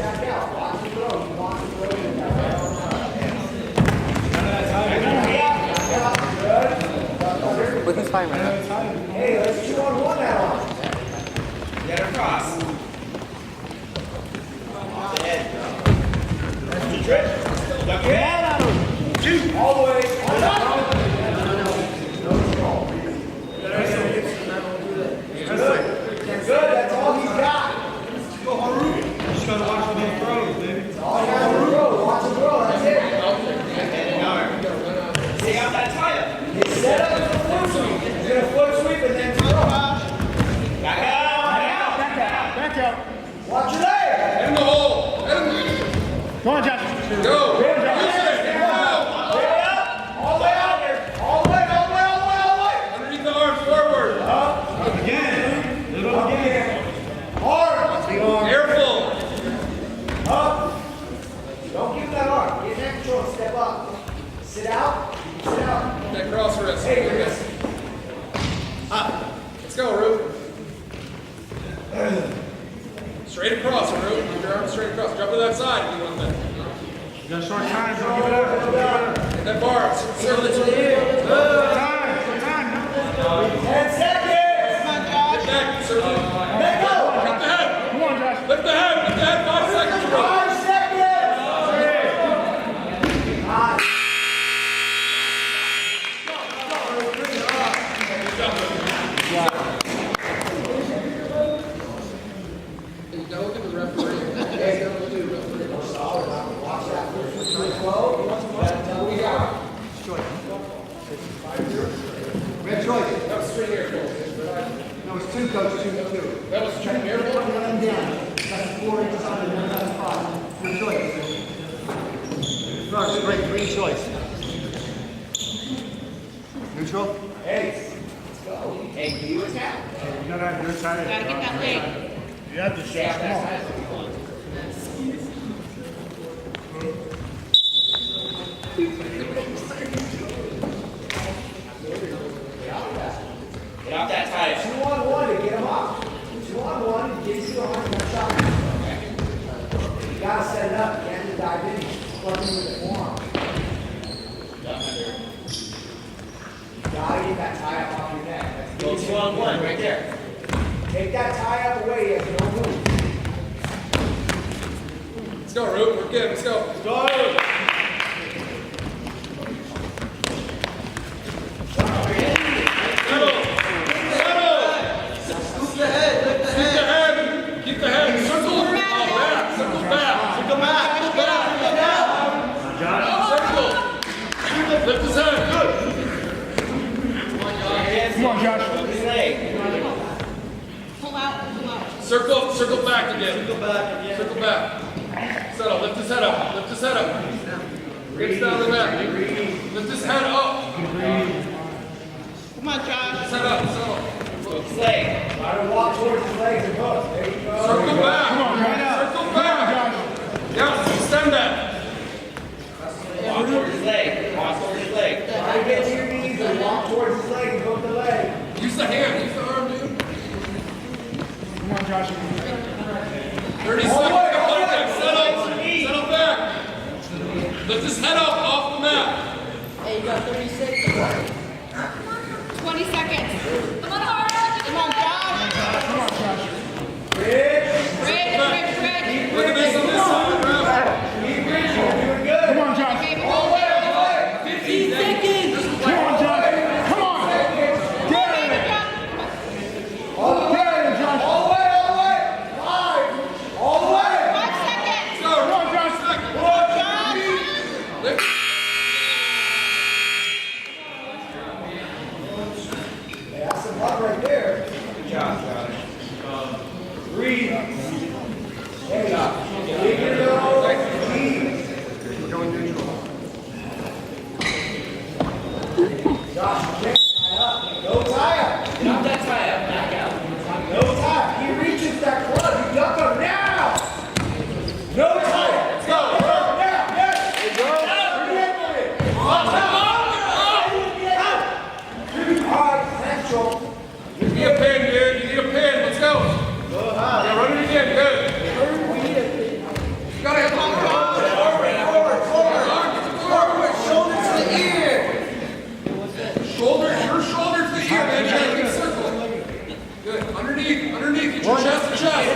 back out. Watch the throw. You watch the throw. Look who's fine right now. Hey, let's 2-on-1 that on. Get across. Duck your head. Shoot. All the way. Good, that's all he's got. Go Harutyun. You just gotta watch the little throws, baby. All you gotta throw. Watch him throw. That's it. Stay out that tire. It's set up as a foot sweep. He's gonna foot sweep and then throw. Back out. Back out. Watch your leg. Hit in the hole. Hit him. Go on, Josh. Go. All the way out there. All the way, all the way, all the way, all the way. Underneath the arms, forward. Again. Hard. Careful. Up. Don't give him that arm. Get that control. Step up. Sit out. Sit out. That cross wrist. Hey, Chris. Up. Let's go, Root. Straight across, Root. Keep your arms straight across. Jump to that side if you want that. You got short time. Don't give it up. Hit that bar. Circle it to the end. Time. 10 seconds. Get back. Circle it. Let go. Lift the head. Come on, Josh. Lift the head. Lift the head. 5 seconds, Root. 5 seconds. Don't look at the referee. Watch that. Flow. That's all we got. Red choice. That was straight here. No, it's 2, coach. 2. That was straight here. Let him down. That's 4 inches under. That's 5. Good choice. First, great, green choice. Neutral? Hey, let's go. Hey, you attack. You gotta have your side. Gotta get that leg. You have to shot. Come on. Get off that tire. 2-on-1 to get him up. 2-on-1 to get you on that shot. You gotta set it up. You can't just dive in. Plugging with the forearm. You gotta get that tie up off your neck. Go 2-on-1 right there. Take that tie up away as no move. Let's go, Root. We're good. Let's go. Let's go. Keep the head. Circle back. Circle back. Circle back. Circle. Lift his head. Good. Come on, Josh. Pull out. Circle back again. Circle back. Settle. Lift his head up. Lift his head up. Reach down the back. Lift his head up. Come on, Josh. Set up. Settle. Try to walk towards his legs and hook. There you go. Circle back. Come on, Josh. Circle back. Yeah, extend that. Walk towards his leg. Walk towards his leg. Try to get to your knees and walk towards his leg and hook the leg. Use the hand. Use the arm, dude. Come on, Josh. 30 seconds. Settle. Settle back. Lift his head up off the mat. Hey, you got 30 seconds. 20 seconds. Come on, Harutyun. Come on, Josh. Come on, Josh. Rick. Look at this on this side. Keep reaching. You're doing good. Come on, Josh. All the way, all the way. 15 seconds. Come on, Josh. Come on. Get it. All the way, Josh. all the way, all the way. 5. All the way. 5 seconds. Go. Come on, Josh. Lift. Yeah, that's some love right there. Good job, Josh. Breathe. Hey, leave your nose. Breathe. Josh, get tie up. No tie up. Get off that tire. Back out. No tie. He reaches that club. You duck him now. No tie up. Let's go. Now. Yes. All right, central. You need a pin, dude. You need a pin. Let's go. Yeah, run it again. Good. chest.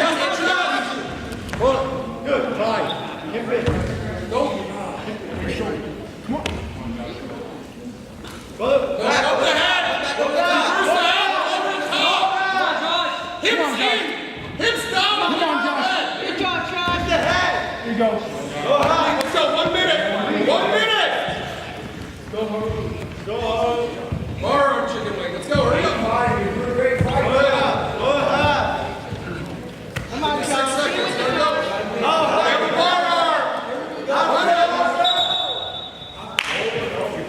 Just the chest. Good. Fine. Hip it. Go. Come on. Go up the head. Reverse the head. Over the top. Hips in. Hips down. Come on, Josh. Good job, Josh. Here you go. Let's go. 1 minute. 1 minute. Go. More chicken wing. Let's go. Hurry up. Fine, you're doing a great fight. Come on, 6 Josh. seconds. There we go. Have the bar arm.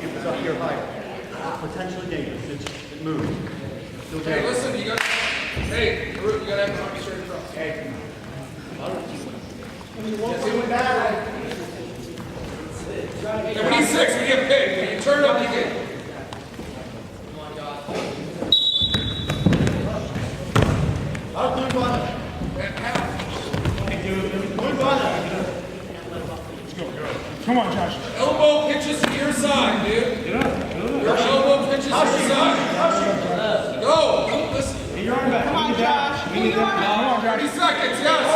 It's up here higher. Potentially dangerous. It moves. Still Hey, dangerous. listen. You got. Hey, Harut, you gotta have time straight across. Hey, Yeah, we need 6. We get paid. When you turn up, you get. Come on, Josh. Elbow pitches to your side, dude. Your elbow pitches to your side. Go. Listen. Come on, Josh. 30 seconds, yes.